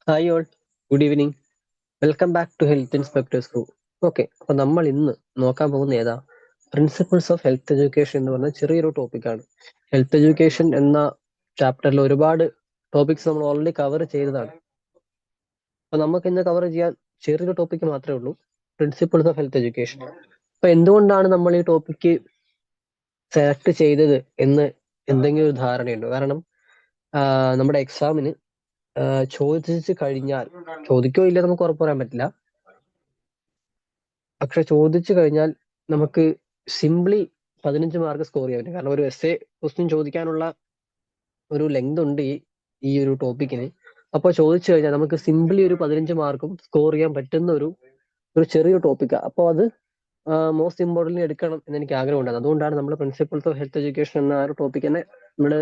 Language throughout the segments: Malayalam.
Hi all, good evening. Welcome back to health inspectors room. Okay, അപ്പൊ നമ്മൾ ഇന്ന് നോക്കാൻ പോകുന്ന ഏതാ പ്രിൻസിപ്പിൾസ് ഓഫ് ഹെൽത്ത് എഡ്യൂക്കേഷൻ എന്ന് പറഞ്ഞ ചെറിയൊരു ടോപ്പിക്കാണ്. ഹെൽത്ത് എഡ്യൂക്കേഷൻ എന്ന ചാപ്റ്ററിൽ ഒരുപാട് ടോപ്പിക്സ് നമ്മൾ ഓൾറെഡി കവർ ചെയ്തതാണ്. അപ്പൊ നമുക്ക് ഇന്ന് കവർ ചെയ്യാൻ ചെറിയൊരു ടോപ്പിക്ക് മാത്രമേ ഉള്ളൂ, പ്രിൻസിപ്പിൾസ് ഓഫ് ഹെൽത്ത് എഡ്യൂക്കേഷൻ. അപ്പൊ എന്തുകൊണ്ടാണ് നമ്മൾ ഈ ടോപ്പിക്ക് സെലക്ട് ചെയ്തത് എന്ന് എന്തെങ്കിലും ഒരു ധാരണയുണ്ടോ? കാരണം നമ്മുടെ എക്സാമിന് ചോദിച്ചു കഴിഞ്ഞാൽ, ചോദിക്കോ ഇല്ല നമുക്ക് ഉറപ്പ് പറയാൻ പറ്റില്ല, പക്ഷെ ചോദിച്ചു കഴിഞ്ഞാൽ നമുക്ക് സിംപ്ലി 15 മാർക്ക് സ്കോർ ചെയ്യാൻ പറ്റും. കാരണം ഒരു എസ്സേ ക്വസ്റ്റ്യൻ ചോദിക്കാനുള്ള ഒരു ലെങ്ത് ഉണ്ട് ഈ ഒരു ടോപ്പിക്കിന്. അപ്പോൾ ചോദിച്ചു കഴിഞ്ഞാൽ നമുക്ക് സിംപ്ലി ഒരു 15 മാർക്കും സ്കോർ ചെയ്യാൻ പറ്റുന്ന ഒരു ചെറിയ ടോപ്പിക്കാണ്. അപ്പോൾ അത് മോസ്റ്റ് ഇമ്പോർട്ടൻ്റ് എടുക്കണം എന്ന് എനിക്ക് ആഗ്രഹമുണ്ടായിരുന്നു. അതുകൊണ്ടാണ് നമ്മൾ പ്രിൻസിപ്പിൾസ് ഓഫ് ഹെൽത്ത് എഡ്യൂക്കേഷൻ എന്ന ഒരു ടോപ്പിക് തന്നെ നമ്മൾ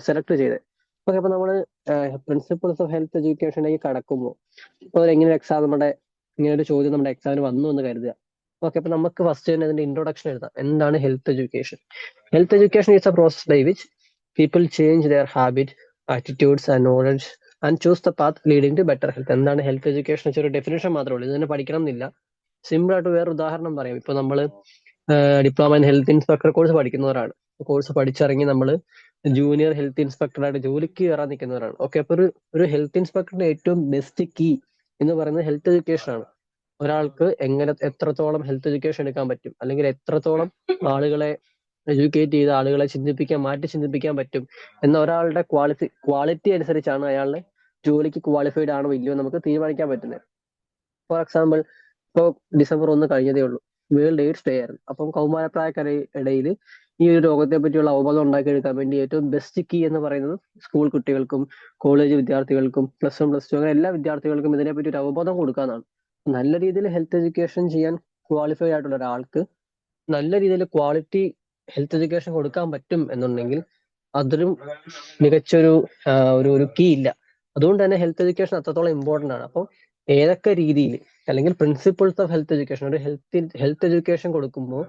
സെലക്ട് ചെയ്തത്. ഓക്കെ, അപ്പൊ നമ്മൾ പ്രിൻസിപ്പിൾസ് ഓഫ് ഹെൽത്ത് എഡ്യൂക്കേഷനിലേക്ക് കടക്കുമ്പോൾ ഇപ്പോൾ എങ്ങനെ എക്സാം ഇങ്ങനെ ഒരു ചോദ്യം നമ്മുടെ എക്സാമിന് വന്നു എന്ന് കരുതുക. ഓക്കെ, അപ്പൊ നമുക്ക് ഫസ്റ്റ് തന്നെ അതിന്റെ ഇൻട്രൊഡക്ഷൻ എഴുതാം. എന്താണ് health education? Health education is a process by which people change their habit, attitudes and knowledge and choose the path leading to better health. എന്താണ് ഹെൽത്ത് എഡ്യൂക്കേഷൻ? ഒരു ഡെഫിനേഷൻ മാത്രമേ ഉള്ളൂ, ഇത് തന്നെ പഠിക്കണം എന്നില്ല. സിമ്പിൾ ആയിട്ട് വേറെ ഉദാഹരണം പറയാം. ഇപ്പൊ നമ്മൾ diploma in health inspector course പഠിക്കുന്നവരാണ്. കോഴ്സ് പഠിച്ചിറങ്ങി നമ്മൾ ജൂനിയർ ഹെൽത്ത് ഇൻസ്പെക്ടറായിട്ട് ജോലിക്ക് കയറാൻ നിൽക്കുന്നവരാണ്. ഓക്കെ, അപ്പൊ ഒരു ഹെൽത്ത് ഇൻസ്പെക്ടറിന്റെ ഏറ്റവും ബെസ്റ്റ് കീ എന്ന് പറയുന്നത് ഹെൽത്ത് എഡ്യൂക്കേഷൻ ആണ്. ഒരാൾക്ക് എത്രത്തോളം ഹെൽത്ത് എഡ്യൂക്കേഷൻ എടുക്കാൻ പറ്റും, അല്ലെങ്കിൽ എത്രത്തോളം ആളുകളെ എഡ്യൂക്കേറ്റ് ചെയ്ത് ആളുകളെ മാറ്റി ചിന്തിപ്പിക്കാൻ പറ്റും എന്ന ഒരാളുടെ ക്വാളിറ്റി അനുസരിച്ചാണ് അയാളുടെ ജോലിക്ക് ക്വാളിഫൈഡ് ആണോ ഇല്ലയോ നമുക്ക് തീരുമാനിക്കാൻ പറ്റുന്നത്. ഫോർ എക്സാമ്പിൾ, ഇപ്പോൾ December 1 കഴിഞ്ഞതേ ഉള്ളൂ, വേൾഡ് എയ്ഡ്സ് ഡേ ആയിരുന്നു. അപ്പം കൗമാരപ്രായക്കാരിടയിൽ ഈ ഒരു രോഗത്തെ പറ്റിയുള്ള അവബോധം ഉണ്ടാക്കിയെടുക്കാൻ വേണ്ടി ഏറ്റവും ബെസ്റ്റ് കീ എന്ന് പറയുന്നത് സ്കൂൾ കുട്ടികൾക്കും കോളേജ് വിദ്യാർത്ഥികൾക്കും +1 +2 അങ്ങനെ എല്ലാ വിദ്യാർത്ഥികൾക്കും ഇതിനെപ്പറ്റി ഒരു അവബോധം കൊടുക്കാന്നാണ്. നല്ല രീതിയിൽ ഹെൽത്ത് എഡ്യൂക്കേഷൻ ചെയ്യാൻ ക്വാളിഫൈഡ് ആയിട്ടുള്ള ഒരാൾക്ക് നല്ല രീതിയിൽ ക്വാളിറ്റി ഹെൽത്ത് എഡ്യൂക്കേഷൻ കൊടുക്കാൻ പറ്റും എന്നുണ്ടെങ്കിൽ അതൊരു മികച്ചൊരു ഒരു കീ ഇല്ല. അതുകൊണ്ട് തന്നെ ഹെൽത്ത് എഡ്യൂക്കേഷൻ അത്രത്തോളം ഇമ്പോർട്ടന്റ് ആണ്. അപ്പോൾ ഏതൊക്കെ രീതിയിൽ, അല്ലെങ്കിൽ പ്രിൻസിപ്പിൾസ് ഓഫ് ഹെൽത്ത് എഡ്യൂക്കേഷൻ, ഒരു ഹെൽത്ത് എഡ്യൂക്കേഷൻ കൊടുക്കുമ്പോൾ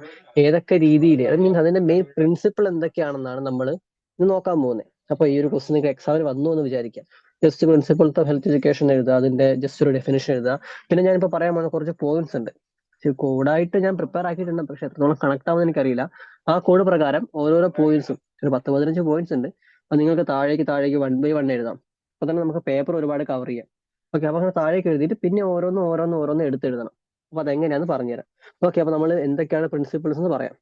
ഏതൊക്കെ രീതിയിൽ, മീൻസ് അതിന്റെ മെയിൻ പ്രിൻസിപ്പിൾ എന്തൊക്കെയാണെന്നാണ് നമ്മൾ ഇത് നോക്കാൻ പോകുന്നത്. അപ്പൊ ഈ ഒരു ക്വസ്റ്റ്യൻ നിങ്ങൾക്ക് എക്സാമിന് വന്നു എന്ന് വിചാരിക്കാം. Just principles of health education എഴുതുക, അതിന്റെ ജസ്റ്റ് ഒരു ഡെഫിനേഷൻ എഴുതുക. പിന്നെ ഞാനിപ്പോൾ പറയാൻ പോകുന്ന കുറച്ച് പോയിന്റ്സ് ഉണ്ട്. കോഡായിട്ട് ഞാൻ പ്രിപ്പയർ ആക്കിയിട്ടുണ്ട്, പക്ഷെ എത്രത്തോളം കണക്ട് ആവുമെന്ന് എനിക്കറിയില്ല. ആ കോഡ് പ്രകാരം ഓരോരോ പോയിന്റ്സും ഒരു 10-15 പോയിന്റ്സ് ഉണ്ട്. അത് നിങ്ങൾക്ക് താഴേക്ക് 1 by 1 എഴുതാം. അപ്പൊ തന്നെ നമുക്ക് പേപ്പർ ഒരുപാട് കവർ ചെയ്യാം. ഓക്കെ, അപ്പൊ അങ്ങനെ താഴേക്ക് എഴുതിയിട്ട് പിന്നെ ഓരോന്ന് എടുത്തെഴുതണം. അപ്പൊ അതെങ്ങനെയാന്ന് പറഞ്ഞുതരാം. ഓക്കെ, അപ്പൊ നമ്മൾ എന്തൊക്കെയാണ് പ്രിൻസിപ്പിൾസ് എന്ന് പറയാം.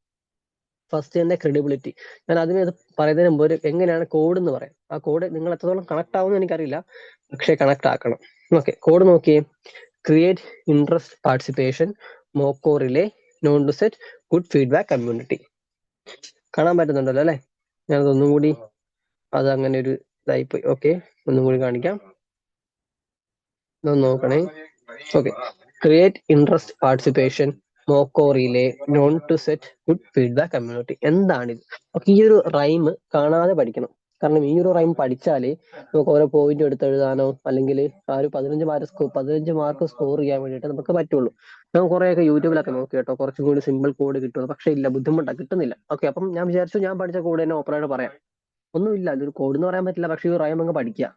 ഫസ്റ്റ് തന്നെ ക്രെഡിബിലിറ്റി. ഞാൻ അതിന് പറയുന്നതിന് മുമ്പ് എങ്ങനെയാണ് കോഡ് എന്ന് പറയാം. ആ കോഡ് നിങ്ങൾ എത്രത്തോളം കണക്ട് ആവുമെന്ന് എനിക്കറിയില്ല, പക്ഷെ കണക്ട് ആക്കണം. ഓക്കെ, കോഡ് നോക്കിയേ. Create interest, participation, മോക്കോ relay, known to set, good feedback, community. കാണാൻ പറ്റുന്നുണ്ടല്ലോ അല്ലെ? ഞാനതൊന്നും കൂടി, അത് അങ്ങനെ ഒരു ഇതായിപ്പോയി. ഓക്കെ, ഒന്നും കൂടി കാണിക്കാം, ഇതൊന്ന് നോക്കണേ. Okay, create interest, participation, മോക്കോ relay, known to set, good feedback, community. എന്താണിത്? ഓക്കെ, ഈ ഒരു റൈം കാണാതെ പഠിക്കണം. കാരണം ഈ ഒരു റൈം പഠിച്ചാലേ നമുക്ക് ഓരോ പോയിന്റ് എടുത്ത് എഴുതാനോ അല്ലെങ്കിൽ ആ ഒരു 15 മാർക്ക് സ്കോർ ചെയ്യാൻ വേണ്ടിയിട്ട് നമുക്ക് പറ്റുള്ളൂ. ഞാൻ കുറെയൊക്കെ യൂട്യൂബിലൊക്കെ നോക്കി കേട്ടോ, കുറച്ചും കൂടി സിമ്പിൾ കോഡ് കിട്ടും, പക്ഷെ ഇല്ല, ബുദ്ധിമുട്ടാണ്, കിട്ടുന്നില്ല. ഓക്കെ, അപ്പം ഞാൻ വിചാരിച്ചു ഞാൻ പഠിച്ച കോഡ് തന്നെ ഓപ്പണായിട്ട് പറയാം. ഒന്നുമില്ല, ഇതൊരു കോഡ് എന്ന് പറയാൻ പറ്റില്ല, പക്ഷെ ഈ റൈം അങ്ങ് പഠിക്കുക.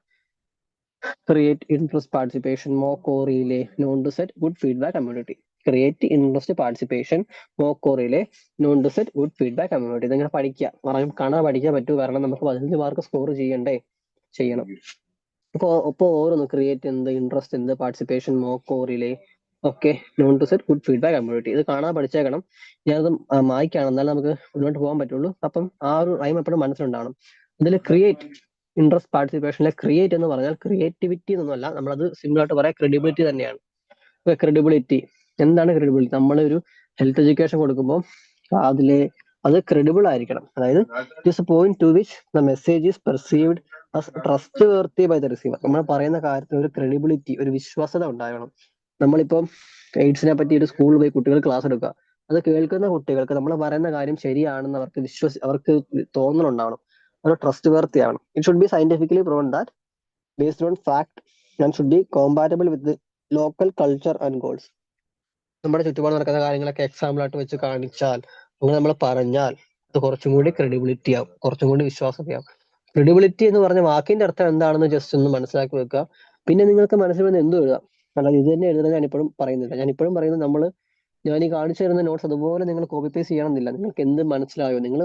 Create interest, participation, മോക്കോ relay, known to set, good feedback, community. Create interest, participation, മോക്കോ relay, known to set, good feedback, community. ഇതിങ്ങനെ പഠിക്കുക, പറയാൻ കാണാൻ പഠിക്കാൻ പറ്റൂ. കാരണം നമുക്ക് 15 മാർക്ക് സ്കോർ ചെയ്യണം. ഇപ്പൊ ഓരോന്ന് ക്രിയേറ്റ് എന്ത്, ഇൻട്രസ്റ്റ് എന്ത്, participation, മോക്കോ relay, okay, known to set, good feedback, community. ഇത് കാണാൻ പഠിച്ചേക്കണം. ഞാനത് മായ്ക്കാണ്, എന്നാലും നമുക്ക് മുന്നോട്ട് പോകാൻ പറ്റുള്ളൂ. അപ്പം ആ ഒരു റൈം എപ്പോഴും മനസ്സിലുണ്ടാവണം. ഇതിൽ ക്രിയേറ്റ് ഇൻട്രസ്റ്റ്, പാർട്ടിസിപ്പേഷനിലെ ക്രിയേറ്റ് എന്ന് പറഞ്ഞാൽ ക്രിയേറ്റിവിറ്റി എന്നൊന്നുമല്ല, നമ്മളത് സിമ്പിൾ ആയിട്ട് പറയാം, ക്രെഡിബിലിറ്റി തന്നെയാണ്. ക്രെഡിബിലിറ്റി എന്താണ്? ക്രെഡിബിലിറ്റി നമ്മളൊരു ഹെൽത്ത് എഡ്യൂക്കേഷൻ കൊടുക്കുമ്പോൾ അത് ക്രെഡിബിൾ ആയിരിക്കണം. അതായത് it is a point to which the message is perceived as trustworthy by the receiver. നമ്മൾ പറയുന്ന കാര്യത്തിൽ ഒരു ക്രെഡിബിലിറ്റി, ഒരു വിശ്വാസത ഉണ്ടാകണം. നമ്മളിപ്പം എയ്ഡ്സിനെ പറ്റി ഒരു സ്കൂളിൽ പോയി കുട്ടികൾ ക്ലാസ് എടുക്കുക, അത് കേൾക്കുന്ന കുട്ടികൾക്ക് നമ്മൾ പറയുന്ന കാര്യം ശരിയാണെന്ന് അവർക്ക് തോന്നലുണ്ടാവണം. അത് ട്രസ്റ്റ് വർത്തി ആവണം. It should be scientifically proven that based on fact and should be compatible with local culture and goals. നമ്മുടെ ചുറ്റുപാട് നടക്കുന്ന കാര്യങ്ങളൊക്കെ എക്സാമ്പിൾ ആയിട്ട് വെച്ച് കാണിച്ചാൽ, അങ്ങനെ നമ്മൾ പറഞ്ഞാൽ അത് കുറച്ചും കൂടി ക്രെഡിബിലിറ്റി ആവും, കുറച്ചും കൂടി വിശ്വാസതയാവും. ക്രെഡിബിലിറ്റി എന്ന് പറഞ്ഞ വാക്കിന്റെ അർത്ഥം എന്താണെന്ന് ജസ്റ്റ് ഒന്ന് മനസ്സിലാക്കി വെക്കുക. പിന്നെ നിങ്ങൾക്ക് മനസ്സിൽ വന്ന് എന്തും എഴുതാം. അല്ലാതെ ഇത് തന്നെ എഴുതണം ഞാനിപ്പോഴും പറയുന്നില്ല. ഞാനിപ്പോഴും പറയുന്നത് ഞാൻ ഈ കാണിച്ചു തരുന്ന നോട്ട്സ് അതുപോലെ നിങ്ങൾ കോപ്പി പേസ്റ്റ് ചെയ്യണമെന്നില്ല. നിങ്ങൾക്ക് എന്ത് മനസ്സിലായോ നിങ്ങൾ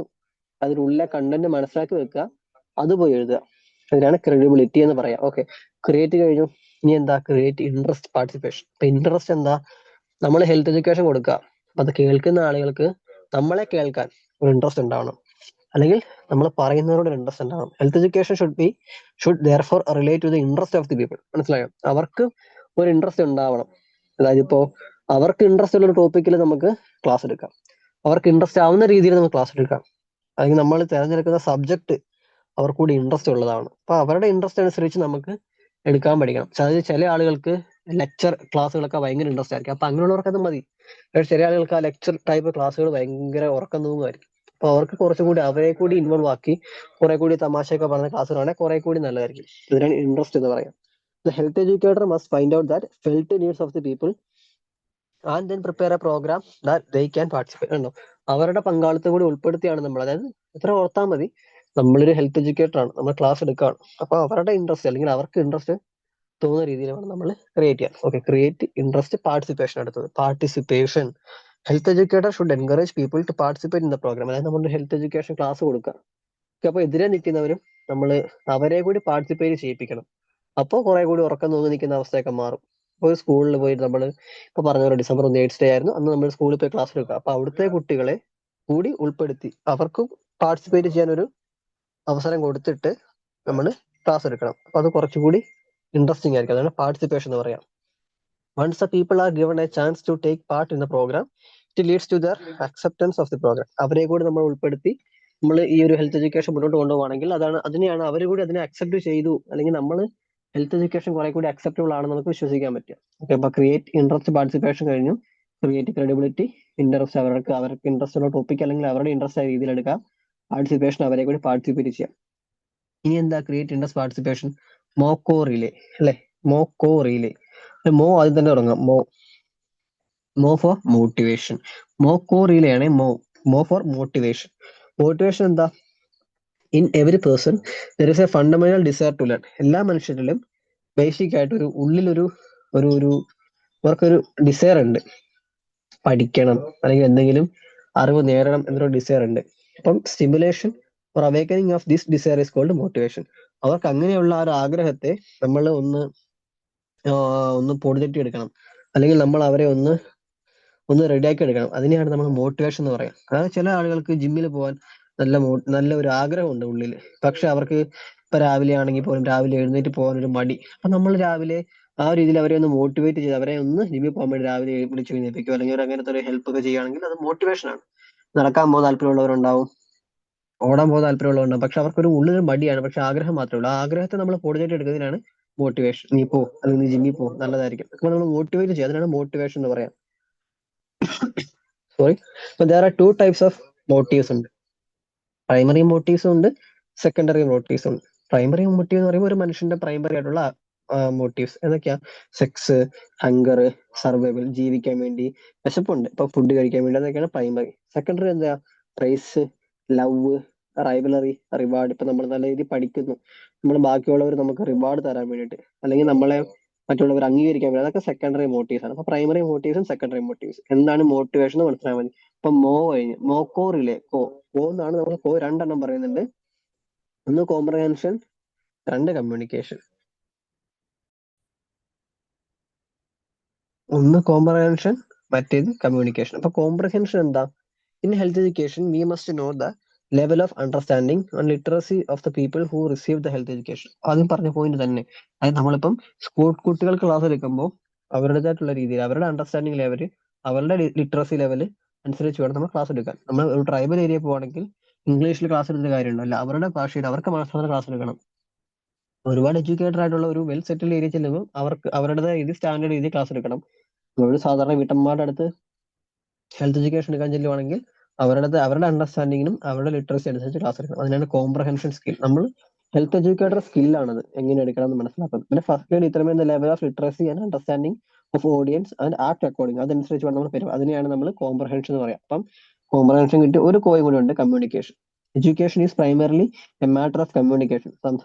അതിലുള്ള കണ്ടന്റ് മനസ്സിലാക്കി വെക്കുക, അത് പോയി എഴുതുക. അതിനാണ് ക്രെഡിബിലിറ്റി എന്ന് പറയാം. ഓക്കെ, ക്രിയേറ്റ് കഴിഞ്ഞു. ഇനി എന്താ? Create interest participation. ഇപ്പൊ ഇൻട്രസ്റ്റ് എന്താ? നമ്മൾ ഹെൽത്ത് എഡ്യൂക്കേഷൻ കൊടുക്കുക. അത് കേൾക്കുന്ന ആളുകൾക്ക് നമ്മളെ കേൾക്കാൻ ഒരു ഇൻട്രസ്റ്റ് ഉണ്ടാവണം, അല്ലെങ്കിൽ നമ്മൾ പറയുന്നവരോട് ഇൻട്രസ്റ്റ് ഉണ്ടാവണം. Health education should therefore relate to the interest of the people. മനസ്സിലായോ? അവർക്ക് ഒരു ഇൻട്രസ്റ്റ് ഉണ്ടാവണം. അതായത് ഇപ്പോ അവർക്ക് ഇൻട്രസ്റ്റ് ഉള്ള ഒരു ടോപ്പിക്കിൽ നമുക്ക് ക്ലാസ് എടുക്കാം, അവർക്ക് ഇൻട്രസ്റ്റ് ആവുന്ന രീതിയിൽ നമുക്ക് ക്ലാസ് എടുക്കാം, അല്ലെങ്കിൽ നമ്മൾ തിരഞ്ഞെടുക്കുന്ന സബ്ജക്ട് അവർക്ക് കൂടി ഇൻട്രസ്റ്റ് ഉള്ളതാണ്. അപ്പൊ അവരുടെ ഇൻട്രസ്റ്റ് അനുസരിച്ച് നമുക്ക് എടുക്കാൻ പഠിക്കണം. അതായത് ചില ആളുകൾക്ക് ലെക്ചർ ക്ലാസ്സുകളൊക്കെ ഭയങ്കര ഇൻട്രസ്റ്റ് ആയിരിക്കും, അപ്പൊ അങ്ങനെയുള്ളവർക്ക് അത് മതി. പക്ഷെ ചില ആളുകൾക്ക് ആ ലെക്ചർ ടൈപ്പ് ക്ലാസ്സുകൾ ഭയങ്കര ഉറക്കം തോന്നുമായിരിക്കും. അപ്പൊ അവർക്ക് കുറച്ചും കൂടി അവരെ കൂടി ഇൻവോൾവ് ആക്കി കുറെ കൂടി തമാശയൊക്കെ പറഞ്ഞ ക്ലാസ്സുകളാണെങ്കിൽ കുറെ കൂടി നല്ലതായിരിക്കും. ഇതിനാണ് ഇൻട്രസ്റ്റ് എന്ന് പറയാം. The health educator must find out that felt needs of the people and then prepare a program that they can participate. ഉണ്ടോ? അവരുടെ പങ്കാളിത്തം കൂടി ഉൾപ്പെടുത്തിയാണ് നമ്മൾ, അതായത് ഇത്ര ഓർത്താൽ മതി, നമ്മളൊരു ഹെൽത്ത് എഡ്യൂക്കേറ്റർ ആണ്, നമ്മൾ ക്ലാസ് എടുക്കുകയാണ്. അപ്പൊ അവരുടെ ഇൻട്രസ്റ്റ് അല്ലെങ്കിൽ അവർക്ക് ഇൻട്രസ്റ്റ് തോന്നുന്ന രീതിയിൽ വേണം നമ്മൾ ക്രിയേറ്റ് ചെയ്യാൻ. Okay, create interest participation. അടുത്തത് participation. Health educator should encourage people to participate in the programme. അതായത് നമ്മൾ ഹെൽത്ത് എഡ്യൂക്കേഷൻ ക്ലാസ് കൊടുക്കുക. അപ്പൊ എതിരെ നിൽക്കുന്നവരും നമ്മൾ അവരെ കൂടി പാർട്ടിസിപ്പേറ്റ് ചെയ്യിപ്പിക്കണം. അപ്പോൾ കുറെ കൂടി ഉറക്കം തോന്നി നിൽക്കുന്ന അവസ്ഥയൊക്കെ മാറും. ഇപ്പോൾ സ്കൂളിൽ പോയിട്ട് നമ്മൾ ഇപ്പൊ പറഞ്ഞ പോലെ ഡിസംബർ 1 എയ്ഡ്സ് ഡേ ആയിരുന്നു, അന്ന് നമ്മൾ സ്കൂളിൽ പോയി ക്ലാസ് എടുക്കുക. അപ്പൊ അവിടുത്തെ കുട്ടികളെ കൂടി ഉൾപ്പെടുത്തി അവർക്കും പാർട്ടിസിപ്പേറ്റ് ചെയ്യാൻ ഒരു അവസരം കൊടുത്തിട്ട് നമ്മൾ ക്ലാസ് എടുക്കണം. അപ്പൊ അത് കുറച്ചുകൂടി ഇൻട്രസ്റ്റിംഗ് ആയിരിക്കും. അതാണ് പാർട്ടിസിപ്പേഷൻ എന്ന് പറയാം. Once the people are given a chance to take part in the programme, it leads to the acceptance of the programme. അവരെ കൂടി നമ്മൾ ഉൾപ്പെടുത്തി നമ്മൾ ഈ ഒരു ഹെൽത്ത് എഡ്യൂക്കേഷൻ മുന്നോട്ട് കൊണ്ടുപോകുകയാണെങ്കിൽ അതിനെയാണ് അവർ കൂടി അതിനെ അക്സെപ്റ്റ് ചെയ്തു, അല്ലെങ്കിൽ നമ്മൾ ഹെൽത്ത് എഡ്യൂക്കേഷൻ കുറെ കൂടി അക്സെപ്റ്റബിൾ ആണെന്ന് നമുക്ക് വിശ്വസിക്കാൻ പറ്റും. ഓക്കെ, അപ്പൊ ക്രിയേറ്റ് ഇൻട്രസ്റ്റ് പാർട്ടിസിപ്പേഷൻ കഴിഞ്ഞു. ക്രിയേറ്റ് ക്രെഡിബിലിറ്റി, ഇൻട്രസ്റ്റ് അവർക്ക് ഇൻട്രസ്റ്റ് ഉള്ള ടോപ്പിക് അല്ലെങ്കിൽ അവരുടെ ഇൻട്രസ്റ്റ് ആയ രീതിയിൽ എടുക്കാം. പാർട്ടിസിപ്പേഷൻ അവരെ കൂടി പാർട്ടിസിപ്പേറ്റ് ചെയ്യാം. ഇനി എന്താ? Create interest participation. മോക്കോ റിലേ അല്ലെ? Moco relay. മോ ആദ്യം തന്നെ തുടങ്ങാം. മോ ഫോർ മോട്ടിവേഷൻ. മോക്കോ റിലേ ആണ് മോ ഫോർ മോട്ടിവേഷൻ. മോട്ടിവേഷൻ എന്താ? In every person there is a fundamental desire to learn. എല്ലാ മനുഷ്യരിലും ബേസിക് ആയിട്ട് ഉള്ളിലൊരു ഒരു അവർക്കൊരു ഡിസയർ ഉണ്ട്, പഠിക്കണം അല്ലെങ്കിൽ എന്തെങ്കിലും അറിവ് നേടണം എന്നൊരു ഡിസയർ ഉണ്ട്. അപ്പം stimulation or awakening of this desire is called motivation. അവർക്ക് അങ്ങനെയുള്ള ആ ഒരു ആഗ്രഹത്തെ നമ്മൾ ഒന്ന് പൊടിതട്ടി എടുക്കണം, അല്ലെങ്കിൽ നമ്മൾ അവരെ ഒന്ന് റെഡിയാക്കി എടുക്കണം. അതിനെയാണ് നമ്മൾ മോട്ടിവേഷൻ എന്ന് പറയാം. അതായത് ചില ആളുകൾക്ക് ജിമ്മിൽ പോകാൻ നല്ല ഒരു ആഗ്രഹമുണ്ട് ഉള്ളിൽ, പക്ഷെ അവർക്ക് ഇപ്പൊ രാവിലെ ആണെങ്കിൽ പോലും രാവിലെ എഴുന്നേറ്റ് പോകാൻ ഒരു മടി. അപ്പൊ നമ്മൾ രാവിലെ ആ ഒരു രീതിയിൽ അവരെ ഒന്ന് മോട്ടിവേറ്റ് ചെയ്ത് അവരെ ഒന്ന് ജിമ്മിൽ പോകാൻ വേണ്ടി രാവിലെ വിളിച്ച് എഴുന്നേൽപ്പിക്കുക, അല്ലെങ്കിൽ ഒരു അങ്ങനത്തെ ഒരു ഹെൽപ്പ് ഒക്കെ ചെയ്യുകയാണെങ്കിൽ അത് മോട്ടിവേഷൻ ആണ്. നടക്കാൻ പോകാൻ താല്പര്യമുള്ളവരുണ്ടാവും, ഓടാൻ പോകാൻ താല്പര്യമുള്ളവരുണ്ടാവും, പക്ഷെ അവർക്കൊരു ഉള്ളിലൊരു മടിയാണ്, പക്ഷെ ആഗ്രഹം മാത്രമേ ഉള്ളൂ. ആ ആഗ്രഹത്തെ നമ്മൾ പൊടിതട്ടി എടുക്കുന്നതിനാണ് മോട്ടിവേഷൻ. നീ പോ, അല്ലെങ്കിൽ നീ ജിമ്മിൽ പോ, നല്ലതായിരിക്കും. അപ്പൊ നമ്മൾ മോട്ടിവേറ്റ് ചെയ്യുക, അതിനാണ് മോട്ടിവേഷൻ എന്ന് പറയാം. സോറി. അപ്പൊ there are two types of motives ഉണ്ട്. പ്രൈമറി മോട്ടീവ്സ് ഉണ്ട്, സെക്കൻഡറി മോട്ടീവ്സ് ഉണ്ട്. പ്രൈമറി മോട്ടീവ് എന്ന് പറയുമ്പോൾ ഒരു മനുഷ്യന്റെ പ്രൈമറി ആയിട്ടുള്ള മോട്ടീവ്സ് ഏതൊക്കെയാ? സെക്സ്, ഹങ്കർ, സർവൈവൽ, ജീവിക്കാൻ വേണ്ടി, വിശപ്പുണ്ട് ഇപ്പൊ ഫുഡ് കഴിക്കാൻ വേണ്ടി, അതൊക്കെയാണ് പ്രൈമറി. സെക്കൻഡറി എന്താ? Race, love, rivalry, reward. ഇപ്പൊ നമ്മൾ നല്ല രീതിയിൽ പഠിക്കുന്നു, നമ്മൾ ബാക്കിയുള്ളവർ നമുക്ക് റിവാർഡ് തരാൻ വേണ്ടിയിട്ട്, അല്ലെങ്കിൽ നമ്മളെ മറ്റുള്ളവർ അംഗീകരിക്കാൻ വേണ്ടി, അതൊക്കെ സെക്കൻഡറി മോട്ടീവ്സ് ആണ്. അപ്പൊ പ്രൈമറി മോട്ടീവ്സും സെക്കൻഡറി മോട്ടീവ്സ് എന്താണ് മോട്ടിവേഷൻ എന്ന് മനസ്സിലാൻ മതി. ഇപ്പൊ മോ കഴിഞ്ഞ് മോക്കോ റിലേ. കോ എന്നാണ് നമ്മൾ രണ്ടെണ്ണം പറയുന്നുണ്ട്. ഒന്ന് കോംപ്രഹെൻഷൻ, രണ്ട് കമ്മ്യൂണിക്കേഷൻ. ഒന്ന് കോംപ്രഹെൻഷൻ, മറ്റേത് കമ്മ്യൂണിക്കേഷൻ. അപ്പൊ കോംപ്രഹെൻഷൻ എന്താ? In health education we must know the level of understanding and literacy of the people who receive the health education. ആദ്യം പറഞ്ഞ പോയിന്റ് തന്നെ. അതായത് നമ്മളിപ്പം സ്കൂൾ കുട്ടികൾക്ക് ക്ലാസ് എടുക്കുമ്പോൾ അവരുടേതായിട്ടുള്ള രീതിയിൽ അവരുടെ അണ്ടർസ്റ്റാൻഡിങ് ലെവൽ, അവരുടെ ലിറ്ററസി ലെവൽ അനുസരിച്ച് വേണം നമ്മൾ ക്ലാസ് എടുക്കാൻ. നമ്മൾ ഒരു ട്രൈബൽ ഏരിയ പോവാണെങ്കിൽ ഇംഗ്ലീഷിൽ ക്ലാസ് എടുത്ത കാര്യമുണ്ടോ? അല്ല, അവരുടെ ഭാഷയിൽ അവർക്ക് മനസ്സിലാവുന്ന ക്ലാസ് എടുക്കണം. ഒരുപാട് എഡ്യൂക്കേറ്റഡ് ആയിട്ടുള്ള ഒരു വെൽ സെറ്റിൽഡ് ഏരിയ ചെല്ലുമ്പോൾ അവർക്ക് അവരുടേതായ രീതി സ്റ്റാൻഡേർഡ് രീതി ക്ലാസ് എടുക്കണം. ഒരു സാധാരണ വീട്ടമ്മമാരുടെ അടുത്ത് ഹെൽത്ത് എഡ്യൂക്കേഷൻ എടുക്കാൻ ചെല്ലുവാണെങ്കിൽ അവരുടെ അണ്ടർസ്റ്റാൻഡിങ്ങിനും അവരുടെ ലിറ്ററസി അനുസരിച്ച് ക്ലാസ് എടുക്കണം. അതിനാണ് കോംപ്രഹെൻഷൻ സ്കിൽ. നമ്മൾ ഹെൽത്ത് എഡ്യൂക്കേറ്റർ സ്കില്ലാണത്, എങ്ങനെ എടുക്കണം എന്ന് മനസ്സിലാക്കുന്നത്. പിന്നെ first determine the level of literacy and understanding of audience and act according. അതനുസരിച്ച് വേണം നമ്മൾ പെരുമാറുക. അതിനെയാണ് നമ്മൾ കോംപ്രഹെൻഷൻ എന്ന് പറയാം. അപ്പം കോംപ്രഹെൻഷൻ കിട്ടി. ഒരു കോയും കൂടി ഉണ്ട്, communication. Education is primarily A matter of communication.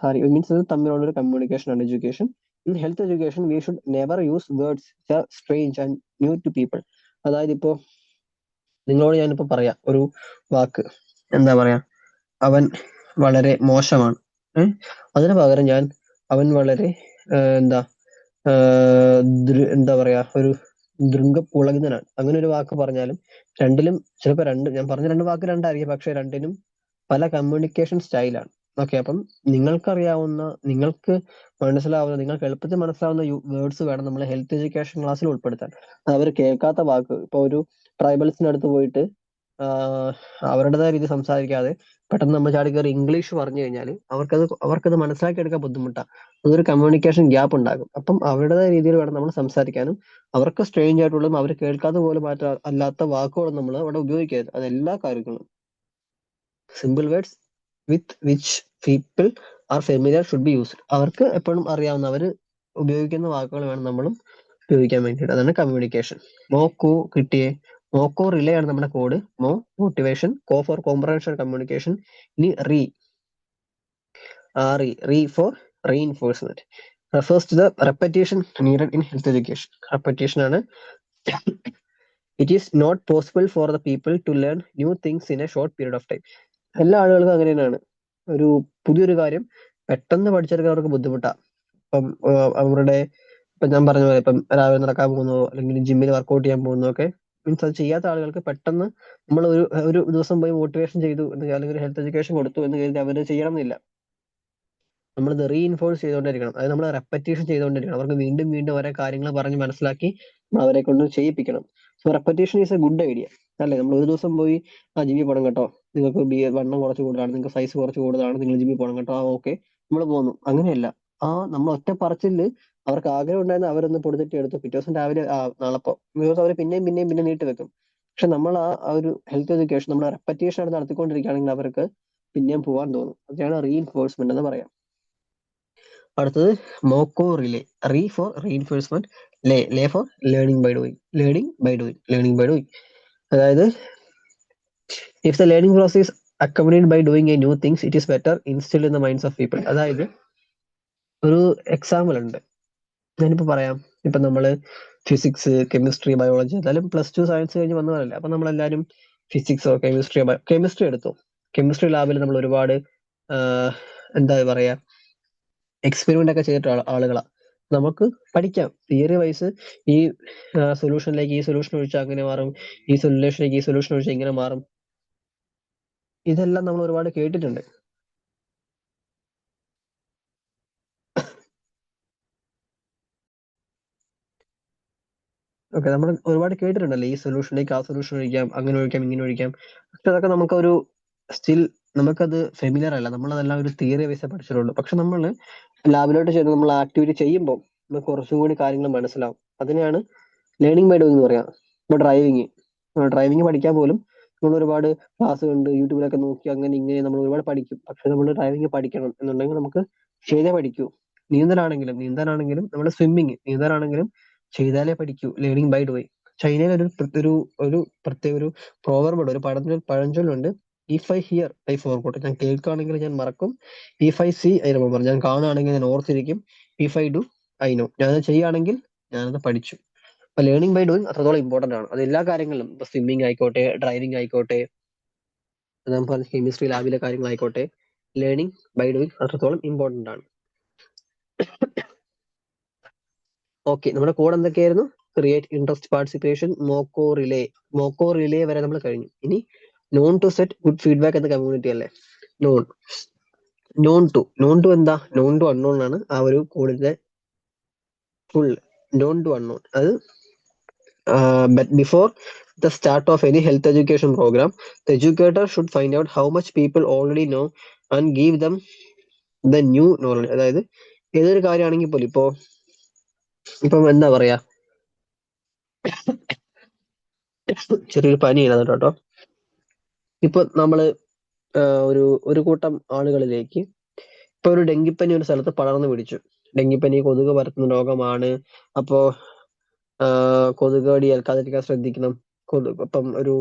Means ഇത് തമ്മിലുള്ള ഒരു കമ്മ്യൂണിക്കേഷൻ ആണ് education. In health education, we should never use words which are strange and new to people. അതായത് ഇപ്പോ നിങ്ങളോട് ഞാനിപ്പോ പറയാം ഒരു വാക്ക്, എന്താ പറയാ, അവൻ വളരെ മോശമാണ്. അതിന് പകരം ഞാൻ അവൻ വളരെ എന്താ എന്താ പറയാ, ഒരു ദൃംഗപുളകിതനാണ്, അങ്ങനെ ഒരു വാക്ക് പറഞ്ഞാലും രണ്ടിലും ചിലപ്പോ ഞാൻ പറഞ്ഞ രണ്ട് വാക്ക് രണ്ടായിരിക്കും, പക്ഷെ രണ്ടിനും പല കമ്മ്യൂണിക്കേഷൻ സ്റ്റൈലാണ്. ഓക്കെ, അപ്പം നിങ്ങൾക്കറിയാവുന്ന, നിങ്ങൾക്ക് മനസ്സിലാവുന്ന, നിങ്ങൾക്ക് എളുപ്പത്തിൽ മനസ്സിലാവുന്ന വേർഡ്സ് വേണം നമ്മൾ ഹെൽത്ത് എഡ്യൂക്കേഷൻ ക്ലാസ്സിൽ ഉൾപ്പെടുത്താൻ. അവർ കേൾക്കാത്ത വാക്ക്, ഇപ്പൊ ഒരു ട്രൈബൽസിനടുത്ത് പോയിട്ട് അവരുടേതായ രീതി സംസാരിക്കാതെ പെട്ടെന്ന് നമ്മൾ ചാടി കയറി ഇംഗ്ലീഷ് പറഞ്ഞു കഴിഞ്ഞാൽ അവർക്കത് മനസ്സിലാക്കി എടുക്കാൻ ബുദ്ധിമുട്ടാണ്. അതൊരു കമ്മ്യൂണിക്കേഷൻ ഗ്യാപ്പ് ഉണ്ടാകും. അപ്പം അവരുടേതായ രീതിയിൽ വേണം നമ്മൾ സംസാരിക്കാനും. അവർക്ക് സ്ട്രേഞ്ച് ആയിട്ടുള്ളതും അവർ കേൾക്കാതെ പോലും അല്ലാത്ത വാക്കുകളും നമ്മൾ അവിടെ ഉപയോഗിക്കരുത്. അത് എല്ലാ കാര്യങ്ങളും simple words with which people are familiar should be used. അവർക്ക് എപ്പോഴും അറിയാവുന്ന, അവർ ഉപയോഗിക്കുന്ന വാക്കുകൾ വേണം നമ്മളും ഉപയോഗിക്കാൻ വേണ്ടിയിട്ട്. അതാണ് കമ്മ്യൂണിക്കേഷൻ. മോക്കോ കിട്ടിയേ, മോക്കോ റിലേ ആണ് നമ്മുടെ code. Motivation, co for comprehension communication. ഇനി re for reinforcement. Refers to the repetition needed in health education. Repetition ആണ്. It is not possible for the people to learn new things in a short period of time. എല്ലാ ആളുകൾക്കും അങ്ങനെ തന്നെയാണ്. ഒരു പുതിയൊരു കാര്യം പെട്ടെന്ന് പഠിച്ചെടുക്കാൻ അവർക്ക് ബുദ്ധിമുട്ടാണ്. ഇപ്പം അവരുടെ, ഇപ്പം ഞാൻ പറഞ്ഞ പോലെ, ഇപ്പം രാവിലെ നടക്കാൻ പോകുന്നതോ അല്ലെങ്കിൽ ജിമ്മിൽ വർക്കൗട്ട് ചെയ്യാൻ പോകുന്നതോ ഒക്കെ മീൻസ് അത് ചെയ്യാത്ത ആളുകൾക്ക് പെട്ടെന്ന് നമ്മൾ ഒരു ദിവസം പോയി മോട്ടിവേഷൻ ചെയ്തു അല്ലെങ്കിൽ ഹെൽത്ത് എഡ്യൂക്കേഷൻ കൊടുത്തു എന്ന് കരുതി അവർ ചെയ്യണം എന്നില്ല. നമ്മളിത് റീഇൻഫോഴ്സ് ചെയ്തുകൊണ്ടിരിക്കണം. അതായത് നമ്മൾ റെപ്പറ്റീഷൻ ചെയ്തുകൊണ്ടിരിക്കണം. അവർക്ക് വീണ്ടും വീണ്ടും ഓരോ കാര്യങ്ങൾ പറഞ്ഞ് മനസ്സിലാക്കി അവരെ കൊണ്ട് ചെയ്യിപ്പിക്കണം. So repetition is a good idea അല്ലേ? നമ്മൾ ഒരു ദിവസം പോയി ജിമ്മിൽ പോകണം കേട്ടോ, നിങ്ങൾക്ക് വണ്ണം കുറച്ച് കൂടുതലാണ്, നിങ്ങൾക്ക് സൈസ് കുറച്ച് കൂടുതലാണ്, നിങ്ങൾ ജിമ്മിൽ പോകണം കേട്ടോ, ഓക്കെ നമ്മൾ പോന്നു. അങ്ങനെയല്ല. നമ്മൾ ഒറ്റ പറച്ചില് അവർക്ക് ആഗ്രഹം ഉണ്ടായിരുന്ന അവരൊന്ന് പൊടുത്തിട്ട് എടുത്തു, പിറ്റേ ദിവസം രാവിലെ നാളെപ്പോ ബിക്കോസ് അവർ പിന്നെയും നീട്ടി വെക്കും. പക്ഷെ നമ്മൾ ആ ഒരു ഹെൽത്ത് എഡ്യൂക്കേഷൻ നമ്മൾ റെപ്പറ്റീഷൻ ആയിട്ട് നടത്തിക്കൊണ്ടിരിക്കുകയാണെങ്കിൽ അവർക്ക് പിന്നെയും പോകാൻ തോന്നും. അതാണ് റീഇൻഫോഴ്സ്മെന്റ് എന്ന് പറയാം. അടുത്തത് moco relay. Re for reinforcement, la for learning by doing. അതായത് if the learning process accompanied by doing a new things, it is better instilled in the minds of people. അതായത് ഒരു എക്സാമ്പിൾ ഉണ്ട്, ഞാനിപ്പോ പറയാം. ഇപ്പൊ നമ്മള് ഫിസിക്സ്, കെമിസ്ട്രി, ബയോളജി എന്തായാലും +2 സയൻസ് കഴിഞ്ഞ് വന്നതല്ലേ. അപ്പൊ നമ്മളെല്ലാരും ഫിസിക്സോ കെമിസ്ട്രി എടുത്തു. കെമിസ്ട്രി ലാബിൽ നമ്മൾ ഒരുപാട് എന്താ പറയാ, എക്സ്പെരിമെന്റ് ഒക്കെ ചെയ്തിട്ടുള്ള ആളുകളാണ്. നമുക്ക് പഠിക്കാം തിയറി വൈസ്. ഈ സൊല്യൂഷനിലേക്ക് ഈ സൊല്യൂഷൻ ഒഴിച്ചാൽ അങ്ങനെ മാറും, ഈ സൊല്യൂഷനിലേക്ക് ഈ സൊല്യൂഷൻ ഒഴിച്ചാൽ ഇങ്ങനെ മാറും. ഇതെല്ലാം നമ്മൾ ഒരുപാട് കേട്ടിട്ടുണ്ട്. ഓക്കെ, നമ്മൾ ഒരുപാട് കേട്ടിട്ടുണ്ടല്ലോ, ഈ സൊല്യൂഷനിലേക്ക് ആ സൊല്യൂഷൻ ഒഴിക്കാം, അങ്ങനെ ഒഴിക്കാം, ഇങ്ങനെ ഒഴിക്കാം. പക്ഷെ അതൊക്കെ നമുക്കൊരു സ്റ്റിൽ നമുക്കത് ഫെമിലിയർ അല്ല. നമ്മളതെല്ലാം ഒരു തിയറി വൈസേ പഠിച്ചിട്ടുള്ളൂ. പക്ഷെ നമ്മൾ ലാബിലോട്ട് ചെയ്ത് നമ്മൾ ആക്ടിവിറ്റി ചെയ്യുമ്പോൾ നമുക്ക് കുറച്ചും കൂടി കാര്യങ്ങൾ മനസ്സിലാവും. അതിനെയാണ് ലേണിംഗ് ബൈ ഡൂയിങ് എന്ന് പറയാം. ഇപ്പൊ ഡ്രൈവിംഗ് പഠിക്കാൻ പോലും നമ്മൾ ഒരുപാട് ക്ലാസ് കണ്ട് യൂട്യൂബിലൊക്കെ നോക്കി അങ്ങനെ ഇങ്ങനെ നമ്മൾ ഒരുപാട് പഠിക്കും. പക്ഷെ നമ്മൾ ഡ്രൈവിംഗ് പഠിക്കണം എന്നുണ്ടെങ്കിൽ നമുക്ക് ചെയ്തേ പഠിക്കൂ. നീന്തലാണെങ്കിലും നമ്മൾ നീന്താനാണെങ്കിലും ചെയ്താലേ പഠിക്കൂ. Learning by doing. ചൈനയിൽ ഒരു പ്രത്യേക ഒരു പ്രോവർബ് ഉണ്ട്, ഒരു പഴഞ്ചൊല്ലുണ്ട്. If I hear I forgot. ഞാൻ കേൾക്കുകയാണെങ്കിൽ ഞാൻ മറക്കും. If I see I remember. ഞാൻ കാണുകയാണെങ്കിൽ ഞാൻ ഓർത്തിരിക്കും. If I do I know. ഞാനത് ചെയ്യുകയാണെങ്കിൽ ഞാനത് പഠിച്ചു. അപ്പൊ ലേണിംഗ് ബൈ ഡൂയിങ് അത്രത്തോളം ഇമ്പോർട്ടന്റ് ആണ്. അത് എല്ലാ കാര്യങ്ങളിലും, ഇപ്പൊ സ്വിമ്മിങ് ആയിക്കോട്ടെ, ഡ്രൈവിംഗ് ആയിക്കോട്ടെ, അതുപോലെ കെമിസ്ട്രി ലാബിലെ കാര്യങ്ങളായിക്കോട്ടെ, ലേണിംഗ് ബൈ ഡൂയിങ് അത്രത്തോളം ഇമ്പോർട്ടന്റ് ആണ്. ഓക്കെ, നമ്മുടെ കോഡ് എന്തൊക്കെയായിരുന്നു? ക്രിയേറ്റ്, ഇൻട്രസ്റ്റ്, പാർട്ടിസിപ്പേഷൻ, മോക്കോ റിലേ വരെ നമ്മൾ കഴിഞ്ഞു. ഇനി known to set good feedback എന്ന കമ്മ്യൂണിറ്റി അല്ലേ? നോൺ ടു എന്താ? നോൺ ടു അൺനോൺ ആണ് ആ ഒരു കോഡിന്റെ ഫുൾ. Known to unknown. അത് but before the start of any health education program, the educator should find out how much people already know and give them the new knowledge. അതായത് ഏതൊരു കാര്യമാണെങ്കിൽ പോലും ഇപ്പം എന്താ പറയാ, ചെറിയൊരു പനി ഇടുന്നുണ്ട് കേട്ടോ. ഇപ്പൊ നമ്മള് ഒരു കൂട്ടം ആളുകളിലേക്ക് ഇപ്പൊ ഒരു ഡെങ്കിപ്പനി ഒരു സ്ഥലത്ത് പടർന്നു പിടിച്ചു. ഡെങ്കിപ്പനി കൊതുക് പരത്തുന്ന രോഗമാണ്. അപ്പോ കൊതുക് കടി ഏൽക്കാതിരിക്കാൻ ശ്രദ്ധിക്കണം. ഇപ്പം ഒരു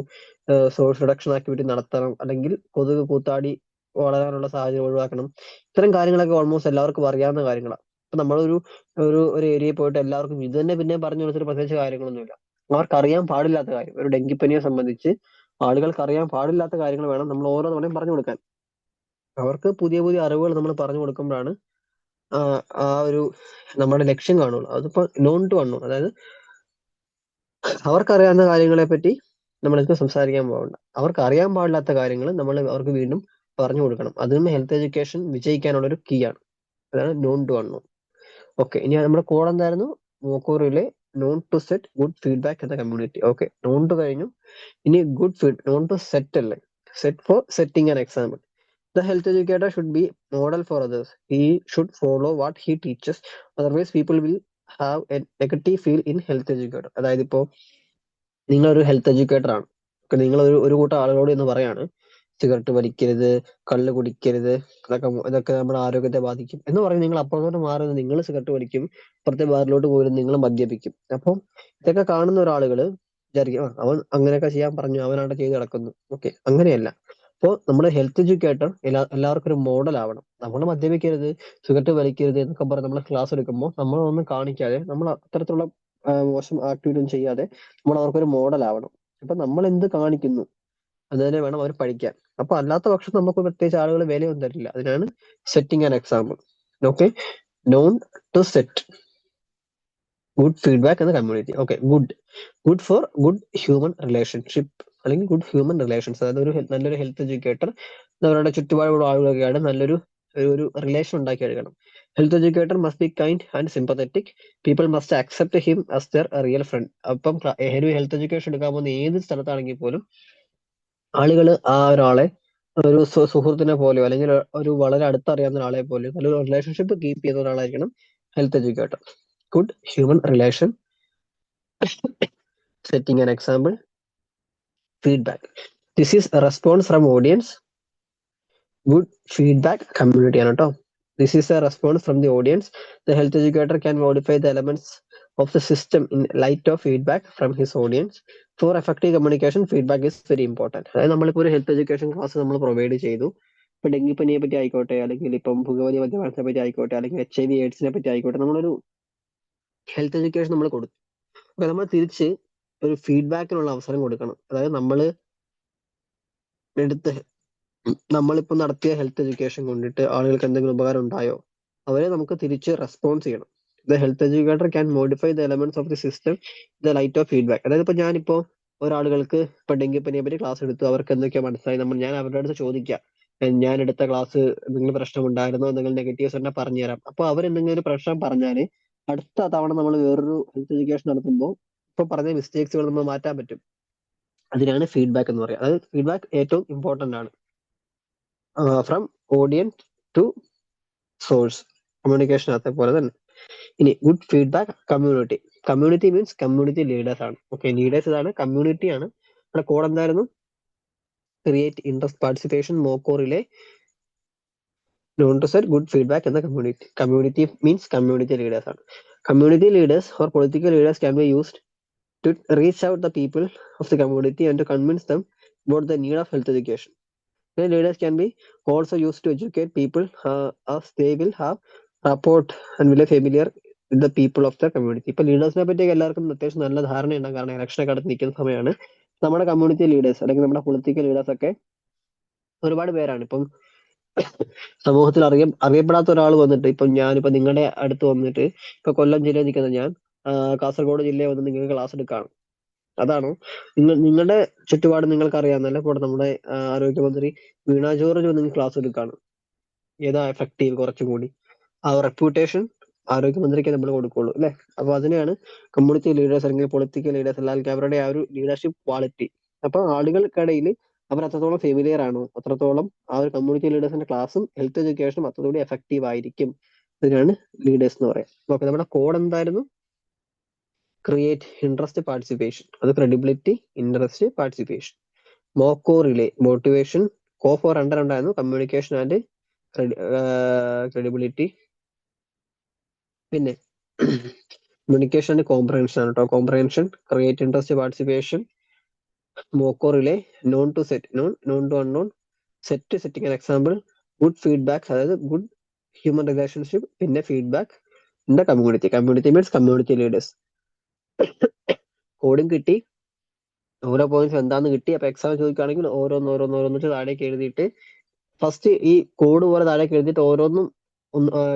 സോഴ്സ് റിഡക്ഷൻ ആക്ടിവിറ്റി നടത്തണം, അല്ലെങ്കിൽ കൊതുക് കൂത്താടി വളരാനുള്ള സാഹചര്യം ഒഴിവാക്കണം. ഇത്തരം കാര്യങ്ങളൊക്കെ ഓൾമോസ്റ്റ് എല്ലാവർക്കും അറിയാവുന്ന കാര്യങ്ങളാണ്. ഇപ്പൊ നമ്മളൊരു ഒരു ഒരു ഏരിയയിൽ പോയിട്ട് എല്ലാവർക്കും ഇത് തന്നെ പിന്നെ പറഞ്ഞു കൊടുത്തിട്ട് പ്രത്യേകിച്ച് കാര്യങ്ങളൊന്നുമില്ല. അവർക്ക് അറിയാൻ പാടില്ലാത്ത കാര്യം, ഒരു ഡെങ്കിപ്പനിയെ സംബന്ധിച്ച് ആളുകൾക്ക് അറിയാൻ പാടില്ലാത്ത കാര്യങ്ങൾ വേണം നമ്മൾ ഓരോ തവണയും പറഞ്ഞു കൊടുക്കാൻ. അവർക്ക് പുതിയ പുതിയ അറിവുകൾ നമ്മൾ പറഞ്ഞു കൊടുക്കുമ്പോഴാണ് ആ ഒരു നമ്മുടെ ലക്ഷ്യം കാണുള്ളൂ. അതിപ്പോ നോൺ ടു അൺനോൺ, അതായത് അവർക്കറിയാവുന്ന കാര്യങ്ങളെ പറ്റി നമ്മളിത് സംസാരിക്കാൻ പോകണ്ട. അവർക്ക് അറിയാൻ പാടില്ലാത്ത കാര്യങ്ങൾ നമ്മൾ അവർക്ക് വീണ്ടും പറഞ്ഞു കൊടുക്കണം. അതിന് ഹെൽത്ത് എഡ്യൂക്കേഷൻ വിജയിക്കാനുള്ള ഒരു കീ ആണ്. അതാണ് നോൺ ടു അൺനോൺ. ഓക്കെ, ഇനി നമ്മുടെ കോഡ് എന്തായിരുന്നു? മോക്കൂറിലെ known to set good feedback എന്ന കമ്മ്യൂണിറ്റി. ഓക്കെ, നോൺ ടു കഴിഞ്ഞു. ഇനി ഗുഡ് നോൺ ടു സെറ്റ് അല്ലേ? Set for setting an example. The health educator should be model for others. He should follow what he teaches. Otherwise, people will have a negative feel in health educator. അതായത് ഇപ്പോ നിങ്ങളൊരു ഹെൽത്ത് എഡ്യൂക്കേറ്റർ ആണ്. നിങ്ങൾ ഒരു കൂട്ടം ആളുകളോട് എന്ന് പറയാണ്, സിഗരറ്റ് വലിക്കരുത്, കള്ള് കുടിക്കരുത്, ഇതൊക്കെ നമ്മുടെ ആരോഗ്യത്തെ ബാധിക്കും എന്ന് പറയും. നിങ്ങൾ അപ്പുറത്തോട്ട് മാറുന്നത് നിങ്ങൾ സിഗരറ്റ് വലിക്കും, അപ്പുറത്തെ ബാറിലോട്ട് പോലും നിങ്ങൾ മദ്യപിക്കും. അപ്പം ഇതൊക്കെ കാണുന്ന ഒരാളുകള് വിചാരിക്കും, അവൻ അങ്ങനെയൊക്കെ ചെയ്യാൻ പറഞ്ഞു, അവനവിടെ ചെയ്ത് നടക്കുന്നു. ഓക്കെ, അങ്ങനെയല്ല. അപ്പോൾ നമ്മുടെ ഹെൽത്ത് എഡ്യൂക്കേറ്റർ എല്ലാവർക്കും ഒരു മോഡൽ ആവണം. നമ്മൾ മദ്യപിക്കരുത്, സിഗരറ്റ് വലിക്കരുത് എന്നൊക്കെ പറഞ്ഞ് നമ്മൾ ക്ലാസ് എടുക്കുമ്പോൾ നമ്മളൊന്നും കാണിക്കാതെ, നമ്മൾ അത്തരത്തിലുള്ള മോശം ആക്ടിവിറ്റി ഒന്നും ചെയ്യാതെ നമ്മൾ അവർക്കൊരു മോഡൽ ആവണം. അപ്പൊ നമ്മൾ എന്ത് കാണിക്കുന്നു അത് തന്നെ വേണം അവർ പഠിക്കാൻ. അപ്പൊ അല്ലാത്ത പക്ഷം നമുക്ക് പ്രത്യേകിച്ച് ആളുകൾ വിലയൊന്നും തരില്ല. അതിനാണ് setting an example. Okay, known to set good feedback എന്ന community. Okay, good for good human relationship അല്ലെങ്കിൽ ഗുഡ് ഹ്യൂമൻ റിലേഷൻസ്. അതായത് നല്ലൊരു ഹെൽത്ത് എഡ്യൂക്കേറ്റർ അവരുടെ ചുറ്റുപാടുള്ള ആളുകളൊക്കെയാണ് നല്ലൊരു ഒരു റിലേഷൻ ഉണ്ടാക്കി എടുക്കണം. Health educator must be kind and sympathetic. People must accept him as there real friend. അപ്പം ഒരു ഹെൽത്ത് എഡ്യൂക്കേഷൻ എടുക്കാൻ പോകുന്ന ഏത് സ്ഥലത്താണെങ്കിൽ പോലും ആളുകൾ ആ ഒരാളെ ഒരു സുഹൃത്തിനെ പോലെയോ അല്ലെങ്കിൽ ഒരു വളരെ അടുത്തറിയാവുന്ന ഒരാളെ പോലെയോ നല്ലൊരു റിലേഷൻഷിപ്പ് കീപ്പ് ചെയ്യുന്ന ഒരാളായിരിക്കണം health educator. Good human relation, setting an example, feedback. This is a response from audience. Good feedback community ആണ് കേട്ടോ. This is a response from the audience. The health educator can modify the elements of the system in light of feedback from his audience. For effective communication, feedback is very important. അതായത് നമ്മളിപ്പോൾ ഒരു ഹെൽത്ത് എഡ്യൂക്കേഷൻ ക്ലാസ് നമ്മൾ പ്രൊവൈഡ് ചെയ്തു. ഇപ്പൊ ഡെങ്കിപ്പനിയെ പറ്റി ആയിക്കോട്ടെ, അല്ലെങ്കിൽ ഇപ്പം പുകവലി മദ്യപാനത്തെ പറ്റി ആയിക്കോട്ടെ, അല്ലെങ്കിൽ HIV AIDS പറ്റി ആയിക്കോട്ടെ, നമ്മളൊരു ഹെൽത്ത് എഡ്യൂക്കേഷൻ നമ്മൾ കൊടുത്തു. അപ്പൊ നമ്മൾ തിരിച്ച് ഒരു ഫീഡ്ബാക്കിനുള്ള അവസരം കൊടുക്കണം. അതായത് നമ്മളിപ്പോ നടത്തിയ ഹെൽത്ത് എഡ്യൂക്കേഷൻ കൊണ്ടിട്ട് ആളുകൾക്ക് എന്തെങ്കിലും ഉപകാരം ഉണ്ടായോ, അവരെ നമുക്ക് തിരിച്ച് റെസ്പോൺസ് ചെയ്യണം. The health educator can modify the elements of the system the light of feedback. അതായത് ഇപ്പൊ ഞാനിപ്പോ ഒരാളുകൾക്ക് ഇപ്പൊ ഡെങ്കിപ്പനിയെ പറ്റി ക്ലാസ് എടുത്തു, അവർക്ക് എന്തൊക്കെയാ മനസ്സിലായി, ഞാൻ അവരുടെ അടുത്ത് ചോദിക്കാം, ഞാൻ എടുത്ത ക്ലാസ് എന്തെങ്കിലും പ്രശ്നം ഉണ്ടായിരുന്നോ, എന്തെങ്കിലും നെഗറ്റീവ്സ് ഉണ്ടെങ്കിൽ പറഞ്ഞുതരാം. അപ്പൊ അവരെന്തെങ്കിലും ഒരു പ്രശ്നം പറഞ്ഞാല് അടുത്ത തവണ നമ്മൾ വേറൊരു ഹെൽത്ത് എഡ്യൂക്കേഷൻ നടത്തുമ്പോൾ ഇപ്പൊ പറഞ്ഞ മിസ്റ്റേക്സുകൾ നമ്മൾ മാറ്റാൻ പറ്റും. അതിനാണ് ഫീഡ്ബാക്ക് എന്ന് പറയുക. അതായത് ഫീഡ്ബാക്ക് ഏറ്റവും ഇമ്പോർട്ടന്റ് ആണ്. ഫ്രം ഓഡിയൻസ് ടു സോഴ്സ്, കമ്മ്യൂണിക്കേഷനകത്തെ പോലെ തന്നെ. ഇനി good feedback community. Community means community leaders ആണ്. ഓക്കെ, ലീഡേഴ്സ് ഇതാണ്, കമ്മ്യൂണിറ്റി ആണ്. നമ്മുടെ കോഡ് എന്തായിരുന്നു? Create interest participation. മോക്കോറിലെ known to set good feedback എന്ന community. Community means community leaders ആണ്. Community leaders or political leaders can be used to reach out the people of the community and to convince them about the need of health education. The leaders can be also used to educate people as they will have rapport and will be familiar with the people of the community. ഇപ്പൊ ലീഡേഴ്സിനെ പറ്റി എല്ലാവർക്കും അത്യാവശ്യം നല്ല ധാരണയുണ്ടാകും. കാരണം ഇലക്ഷനൊക്കെ അടുത്ത് നിൽക്കുന്ന സമയമാണ്. നമ്മുടെ കമ്മ്യൂണിറ്റി ലീഡേഴ്സ് അല്ലെങ്കിൽ നമ്മുടെ പൊളിറ്റിക്കൽ ലീഡേഴ്സ് ഒക്കെ ഒരുപാട് പേരാണ്. ഇപ്പം സമൂഹത്തിൽ അറിയപ്പെടാത്ത ഒരാൾ വന്നിട്ട് ഇപ്പൊ ഞാനിപ്പോ നിങ്ങളുടെ അടുത്ത് വന്നിട്ട് ഇപ്പൊ കൊല്ലം ജില്ലയിൽ നിൽക്കുന്ന ഞാൻ കാസർഗോഡ് ജില്ലയിൽ വന്ന് നിങ്ങൾക്ക് ക്ലാസ് എടുക്കുകയാണ്. അതാണോ നിങ്ങളുടെ ചുറ്റുപാട് നിങ്ങൾക്ക് അറിയാവുന്നല്ലേ? ഇപ്പോൾ നമ്മുടെ ആരോഗ്യമന്ത്രി വീണ ജോർജ് വന്ന് ക്ലാസ് എടുക്കുകയാണ്. ഏതാ എഫക്റ്റീവ് കുറച്ചും കൂടി? ആ റെപ്യൂട്ടേഷൻ ആരോഗ്യമന്ത്രിക്ക് നമ്മൾ കൊടുക്കുള്ളൂ അല്ലെ? അപ്പൊ അതിനെയാണ് കമ്മ്യൂണിറ്റി ലീഡേഴ്സ് അല്ലെങ്കിൽ പൊളിറ്റിക്കൽ ലീഡേഴ്സ് അല്ലെങ്കിൽ അവരുടെ ആ ഒരു ലീഡർഷിപ്പ് ക്വാളിറ്റി. അപ്പൊ ആളുകൾക്കിടയിൽ അവർ അത്രത്തോളം ഫെമിലിയർ ആണോ, അത്രത്തോളം ആ ഒരു കമ്മ്യൂണിറ്റി ലീഡേഴ്സിന്റെ ക്ലാസ്സും ഹെൽത്ത് എഡ്യൂക്കേഷനും അത്രത്തോളം എഫക്റ്റീവ് ആയിരിക്കും. ഇതിനാണ് ലീഡേഴ്സ് എന്ന് പറയാം. ഓക്കെ, നമ്മുടെ കോഡ് എന്തായിരുന്നു? Create interest participation. അത് ക്രെഡിബിലിറ്റി, ഇൻട്രസ്റ്റ്, പാർട്ടിസിപ്പേഷൻ. മോക്കോ റിലേ മോട്ടിവേഷൻ. കോ ഫോർ ഉണ്ടായിരുന്നു കമ്മ്യൂണിക്കേഷൻ ആൻഡ് ക്രെഡിബിലിറ്റി. പിന്നെ കമ്മ്യൂണിക്കേഷൻ ആൻഡ് കോംപ്രഹെൻഷൻ ആണ് കേട്ടോ. Comprehension, create interest, participation. മോക്കോ relay known to set, known to unknown, setting an example, good feedback, അതായത് ഗുഡ് ഹ്യൂമൻ റിലേഷൻഷിപ്പ്, പിന്നെ feedback, in the community. Community means community leaders. കോഡും കിട്ടി, ഓരോ പോയിന്റ്സ് എന്താന്ന് കിട്ടി. അപ്പൊ എക്സാം ചോദിക്കുകയാണെങ്കിൽ ഓരോന്നോരോന്നോരോന്നിട്ട് താഴേക്ക് എഴുതിയിട്ട് ഫസ്റ്റ് ഈ കോഡ് പോലെ താഴേക്ക് എഴുതിയിട്ട് ഓരോന്നും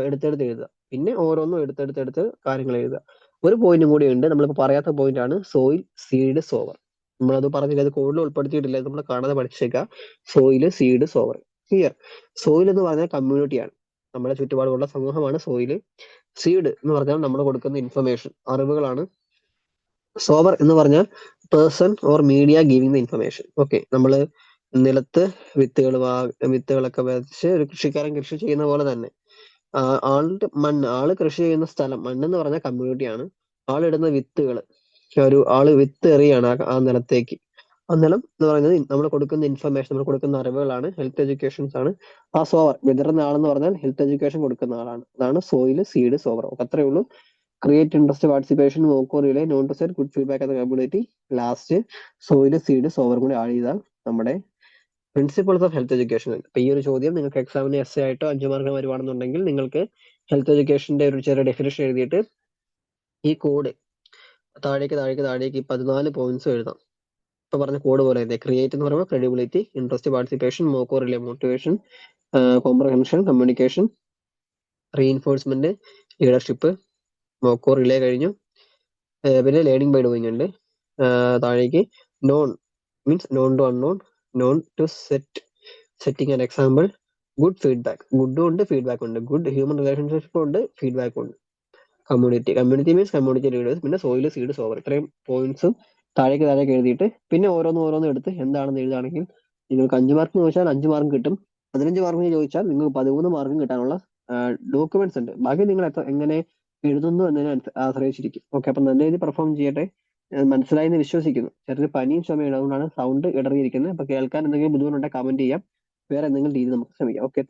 എടുത്തെടുത്ത് എഴുതുക. പിന്നെ ഓരോന്നും എടുത്തെടുത്ത് കാര്യങ്ങൾ എഴുതുക. ഒരു പോയിന്റും കൂടി ഉണ്ട്, നമ്മളിപ്പോ പറയാത്ത പോയിന്റ് ആണ് സോയിൽ സീഡ് സോവർ. നമ്മളത് പറഞ്ഞില്ല, അത് കോഡിൽ ഉൾപ്പെടുത്തിയിട്ടില്ല, നമ്മൾ കാണാതെ പഠിച്ചേക്കാം. Soil seed sower. Clear. Soil എന്ന് പറഞ്ഞാൽ കമ്മ്യൂണിറ്റിയാണ്, നമ്മുടെ ചുറ്റുപാടുമുള്ള സമൂഹമാണ് സോയില്. സീഡ് എന്ന് പറഞ്ഞാൽ നമ്മൾ കൊടുക്കുന്ന ഇൻഫർമേഷൻ, അറിവുകളാണ്. സോവർ എന്ന് പറഞ്ഞാൽ person or media giving the information. Okay, നമ്മള് നിലത്ത് വിത്തുകളൊക്കെ വിതച്ച് ഒരു കൃഷിക്കാരൻ കൃഷി ചെയ്യുന്ന പോലെ തന്നെ ആള് കൃഷി ചെയ്യുന്ന സ്ഥലം, മണ്ണെന്ന് പറഞ്ഞ കമ്മ്യൂണിറ്റിയാണ്. ആളിടുന്ന വിത്തുകൾ, ആള് വിത്ത് എറിയാണ് ആ നിലത്തേക്ക്. ആ നിലം എന്ന് പറയുന്നത് നമ്മൾ കൊടുക്കുന്ന ഇൻഫർമേഷൻ, നമ്മൾ കൊടുക്കുന്ന അറിവുകളാണ്, ഹെൽത്ത് എഡ്യൂക്കേഷൻസ് ആണ്. ആ സോവർ, വിതറുന്ന ആളെന്ന് പറഞ്ഞാൽ ഹെൽത്ത് എഡ്യൂക്കേഷൻ കൊടുക്കുന്ന ആളാണ്. അതാണ് സോയില് സീഡ് സോവർ. അത്രേ ഉള്ളൂ. ക്രിയേറ്റ് ഇൻട്രസ്റ്റ് പാർട്ടിസിപ്പേഷൻ, വോക്ക് റിലേ, known to set, good feedback എന്ന community. Last soil seed sower കൂടി ആഡ് ചെയ്താൽ നമ്മുടെ പ്രിൻസിപ്പിൾസ് ഓഫ് ഹെൽത്ത് എഡ്യൂക്കേഷൻ. ഇപ്പൊ ഈ ഒരു ചോദ്യം നിങ്ങൾക്ക് എക്സാമിന് എസ് ആയിട്ടോ 5 മാർക്കിന് വരുവാണെന്നുണ്ടെങ്കിൽ നിങ്ങൾക്ക് ഹെൽത്ത് എഡ്യൂക്കേഷന്റെ ഒരു ചെറിയ ഡെഫിനേഷൻ എഴുതിയിട്ട് ഈ കോഡ് താഴേക്ക് 14 പോയിന്റ്സ് എഴുതാം. ഇപ്പൊ പറഞ്ഞ കോഡ് പോലെ തന്നെ. ക്രിയേറ്റ് എന്ന് പറയുമ്പോൾ ക്രെഡിബിലിറ്റി, ഇൻട്രസ്റ്റ് പാർട്ടിസിപ്പേഷൻ, മോക്കോ റിലേ, motivation, comprehension, communication, reinforcement, leadership. മോക്കോ റിലേ കഴിഞ്ഞു. പിന്നെ ലേണിംഗ് ബൈ ഡൂയിങ് ഉണ്ട്. താഴേക്ക് known means known to unknown, known to setting an example, good feedback. ഗുഡും ഉണ്ട്, ഫീഡ്ബാക്ക് ഉണ്ട്. ഗുഡ് ഹ്യൂമൻ റിലേഷൻഷിപ്പ് ഉണ്ട്, ഫീഡ്ബാക്ക് ഉണ്ട്. Community means community leaders. പിന്നെ സോയില് സീഡ് സോവർ. ഇത്രയും പോയിന്റ്സും താഴേക്ക് എഴുതിയിട്ട് പിന്നെ ഓരോന്നും എടുത്ത് എന്താണെന്ന് എഴുതുകയാണെങ്കിൽ നിങ്ങൾക്ക് 5 മാർക്ക് ചോദിച്ചാൽ 5 മാർക്ക് കിട്ടും. 15 മാർക്കിന് ചോദിച്ചാൽ നിങ്ങൾക്ക് 13 മാർക്കും കിട്ടാനുള്ള ഡോക്യുമെന്റ്സ് ഉണ്ട്. ബാക്കി നിങ്ങൾ എങ്ങനെ എഴുതുന്നു എന്നതിനെ ആശ്രയിച്ചിരിക്കും. ഓക്കെ, അപ്പൊ നല്ല രീതിയിൽ പെർഫോം ചെയ്യട്ടെ. മനസ്സിലായി എന്ന് വിശ്വസിക്കുന്നു. ചെറിയ പനിയും ചുമയാണ്, അതുകൊണ്ടാണ് സൗണ്ട് ഇടറിയിരിക്കുന്നത്. അപ്പൊ കേൾക്കാൻ എന്തെങ്കിലും ബുദ്ധിമുട്ടുണ്ടെങ്കിൽ കമന്റ് ചെയ്യാം. വേറെ എന്തെങ്കിലും രീതി നമുക്ക് ശ്രമിക്കാം. ഓക്കെ.